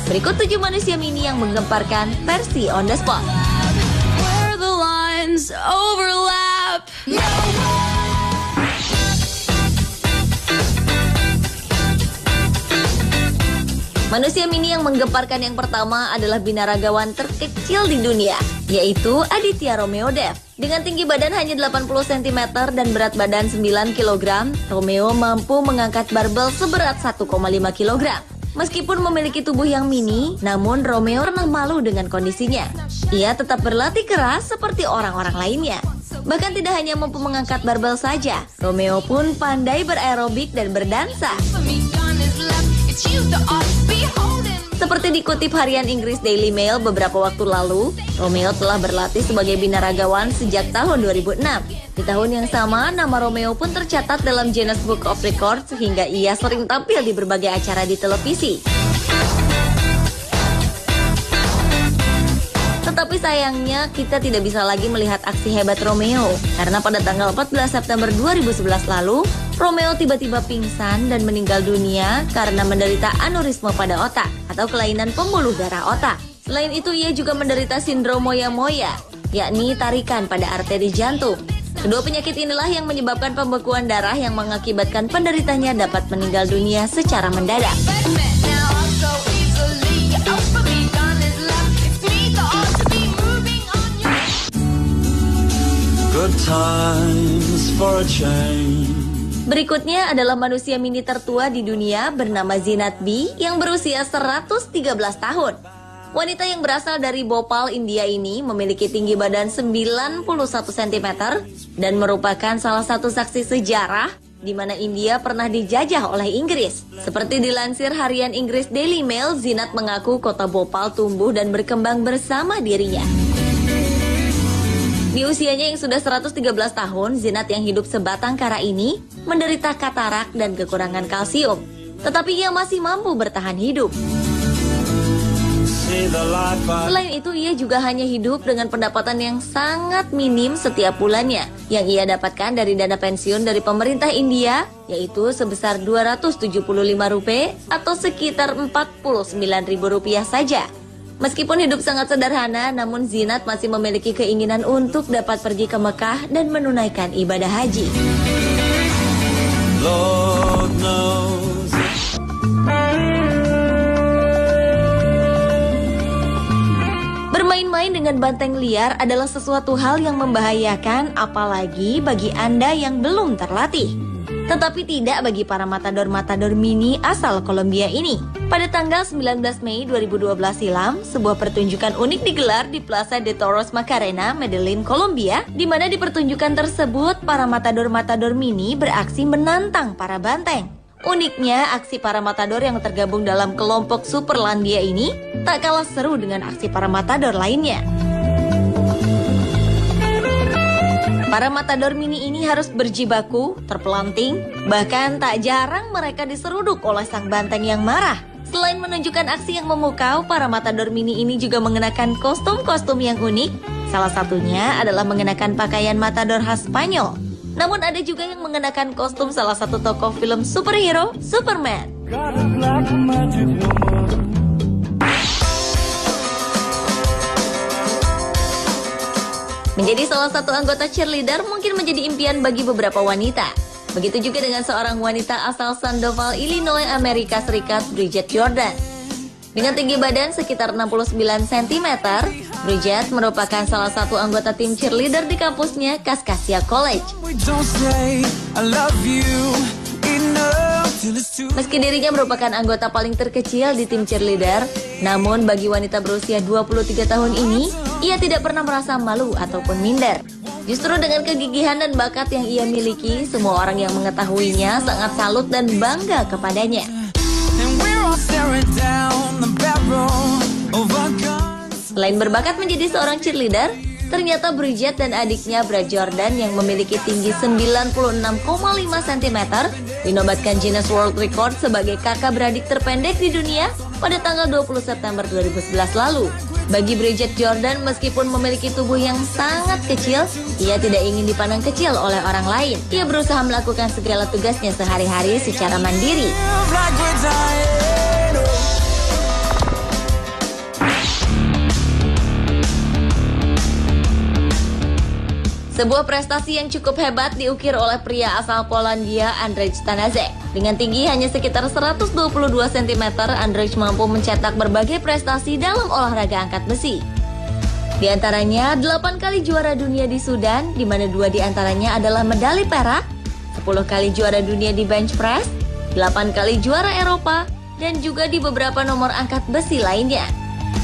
Berikut 7 manusia mini yang menggemparkan versi on the spot. Where the lines overlap. Manusia mini yang menggemparkan yang pertama adalah binaragawan terkecil di dunia, yaitu Aditya Romeo Dev. Dengan tinggi badan hanya 80 cm dan berat badan 9 kg, Romeo mampu mengangkat barbel seberat 1,5 kg. Meskipun memiliki tubuh yang mini, namun Romeo pernah malu dengan kondisinya. Ia tetap berlatih keras seperti orang-orang lainnya. Bahkan tidak hanya mampu mengangkat barbel saja, Romeo pun pandai beraerobik dan berdansa. Seperti dikutip harian Inggris Daily Mail beberapa waktu lalu, Romeo telah berlatih sebagai binaragawan sejak tahun 2006. Di tahun yang sama, nama Romeo pun tercatat dalam Guinness Book of Records sehingga ia sering tampil di berbagai acara di televisi. Tetapi sayangnya kita tidak bisa lagi melihat aksi hebat Romeo karena pada tanggal 14 September 2011 lalu, Romeo tiba-tiba pingsan dan meninggal dunia karena menderita aneurisme pada otak atau kelainan pembuluh darah otak. Selain itu, ia juga menderita sindrom moya-moya, yakni tarikan pada arteri jantung. Kedua penyakit inilah yang menyebabkan pembekuan darah yang mengakibatkan penderitanya dapat meninggal dunia secara mendadak. Good times for a change. Berikutnya adalah manusia mini tertua di dunia bernama Zinat B yang berusia 113 tahun. Wanita yang berasal dari Bhopal, India ini memiliki tinggi badan 91 cm dan merupakan salah satu saksi sejarah di mana India pernah dijajah oleh Inggris. Seperti dilansir harian Inggris Daily Mail, Zinat mengaku kota Bhopal tumbuh dan berkembang bersama dirinya. Di usianya yang sudah 113 tahun, Zinat yang hidup sebatang kara ini menderita katarak dan kekurangan kalsium. Tetapi ia masih mampu bertahan hidup. Selain itu, ia juga hanya hidup dengan pendapatan yang sangat minim setiap bulannya, yang ia dapatkan dari dana pensiun dari pemerintah India, yaitu sebesar Rp275 atau sekitar Rp49.000 saja. Meskipun hidup sangat sederhana, namun Zinat masih memiliki keinginan untuk dapat pergi ke Mekah dan menunaikan ibadah haji. Lord knows. Bermain-main dengan banteng liar adalah sesuatu hal yang membahayakan, apalagi bagi Anda yang belum terlatih. Tetapi tidak bagi para matador-matador mini asal Kolombia ini. Pada tanggal 19 Mei 2012 silam, sebuah pertunjukan unik digelar di Plaza de Toros Macarena, Medellin, Kolombia, di mana di pertunjukan tersebut para matador-matador mini beraksi menantang para banteng. Uniknya, aksi para matador yang tergabung dalam kelompok Superlandia ini tak kalah seru dengan aksi para matador lainnya. Para matador mini ini harus berjibaku, terpelanting, bahkan tak jarang mereka diseruduk oleh sang banteng yang marah. Selain menunjukkan aksi yang memukau, para matador mini ini juga mengenakan kostum-kostum yang unik. Salah satunya adalah mengenakan pakaian matador khas Spanyol. Namun ada juga yang mengenakan kostum salah satu tokoh film superhero, Superman. Menjadi salah satu anggota cheerleader mungkin menjadi impian bagi beberapa wanita. Begitu juga dengan seorang wanita asal Sandoval, Illinois, Amerika Serikat, Bridget Jordan. Dengan tinggi badan sekitar 69 cm, Bridget merupakan salah satu anggota tim cheerleader di kampusnya, Cascasia College. Meski dirinya merupakan anggota paling terkecil di tim cheerleader, namun bagi wanita berusia 23 tahun ini, ia tidak pernah merasa malu ataupun minder. Justru dengan kegigihan dan bakat yang ia miliki, semua orang yang mengetahuinya sangat salut dan bangga kepadanya. Selain berbakat menjadi seorang cheerleader, ternyata Bridget dan adiknya Brad Jordan yang memiliki tinggi 96,5 cm dinobatkan Guinness World Record sebagai kakak beradik terpendek di dunia pada tanggal 20 September 2011 lalu. Bagi Bridget Jordan, meskipun memiliki tubuh yang sangat kecil, ia tidak ingin dipandang kecil oleh orang lain. Ia berusaha melakukan segala tugasnya sehari-hari secara mandiri. Sebuah prestasi yang cukup hebat diukir oleh pria asal Polandia Andrzej Stanaszek. Dengan tinggi hanya sekitar 122 cm, Andrzej mampu mencetak berbagai prestasi dalam olahraga angkat besi. Di antaranya 8 kali juara dunia di Sudan, di mana 2 di antaranya adalah medali perak, 10 kali juara dunia di bench press, 8 kali juara Eropa, dan juga di beberapa nomor angkat besi lainnya.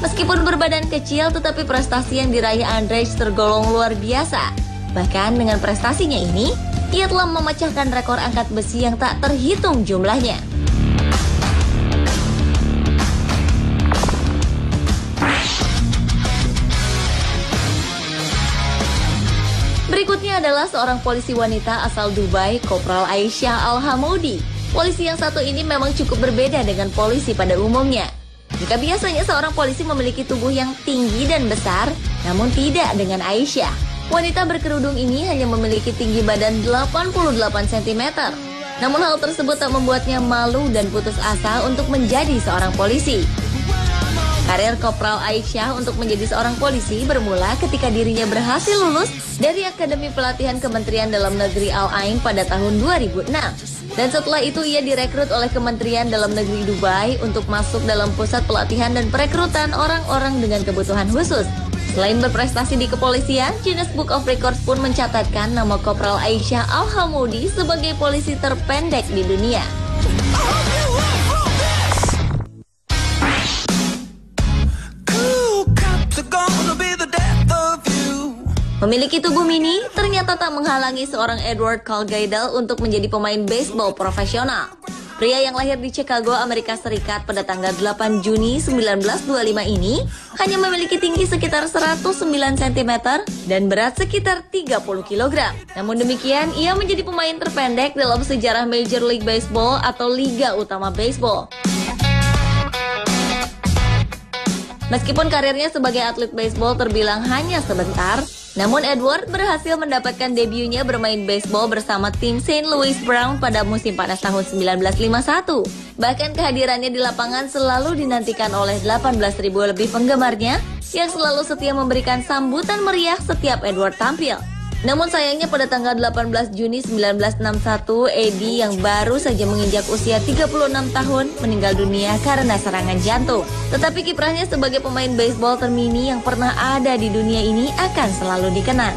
Meskipun berbadan kecil, tetapi prestasi yang diraih Andrzej tergolong luar biasa. Bahkan dengan prestasinya ini, ia telah memecahkan rekor angkat besi yang tak terhitung jumlahnya. Berikutnya adalah seorang polisi wanita asal Dubai, Kopral Aisyah Al-Hamoudi. Polisi yang satu ini memang cukup berbeda dengan polisi pada umumnya. Jika biasanya seorang polisi memiliki tubuh yang tinggi dan besar, namun tidak dengan Aisyah. Wanita berkerudung ini hanya memiliki tinggi badan 88 cm. Namun hal tersebut tak membuatnya malu dan putus asa untuk menjadi seorang polisi. Karir Kopral Aisyah untuk menjadi seorang polisi bermula ketika dirinya berhasil lulus dari Akademi Pelatihan Kementerian Dalam Negeri Al-Ain pada tahun 2006. Dan setelah itu ia direkrut oleh Kementerian Dalam Negeri Dubai untuk masuk dalam pusat pelatihan dan perekrutan orang-orang dengan kebutuhan khusus. Selain berprestasi di kepolisian, Guinness Book of Records pun mencatatkan nama Kopral Aisyah Al-Hamoudi sebagai polisi terpendek di dunia. Memiliki tubuh mini, ternyata tak menghalangi seorang Edward Calgaidel untuk menjadi pemain baseball profesional. Pria yang lahir di Chicago, Amerika Serikat pada tanggal 8 Juni 1925 ini hanya memiliki tinggi sekitar 109 cm dan berat sekitar 30 kg. Namun demikian, ia menjadi pemain terpendek dalam sejarah Major League Baseball atau Liga Utama Baseball. Meskipun karirnya sebagai atlet baseball terbilang hanya sebentar, namun Edward berhasil mendapatkan debunya bermain baseball bersama tim St. Louis Browns pada musim panas tahun 1951. Bahkan kehadirannya di lapangan selalu dinantikan oleh 18.000 lebih penggemarnya yang selalu setia memberikan sambutan meriah setiap Edward tampil. Namun sayangnya pada tanggal 18 Juni 1961, Eddie yang baru saja menginjak usia 36 tahun meninggal dunia karena serangan jantung. Tetapi kiprahnya sebagai pemain baseball termini yang pernah ada di dunia ini akan selalu dikenang.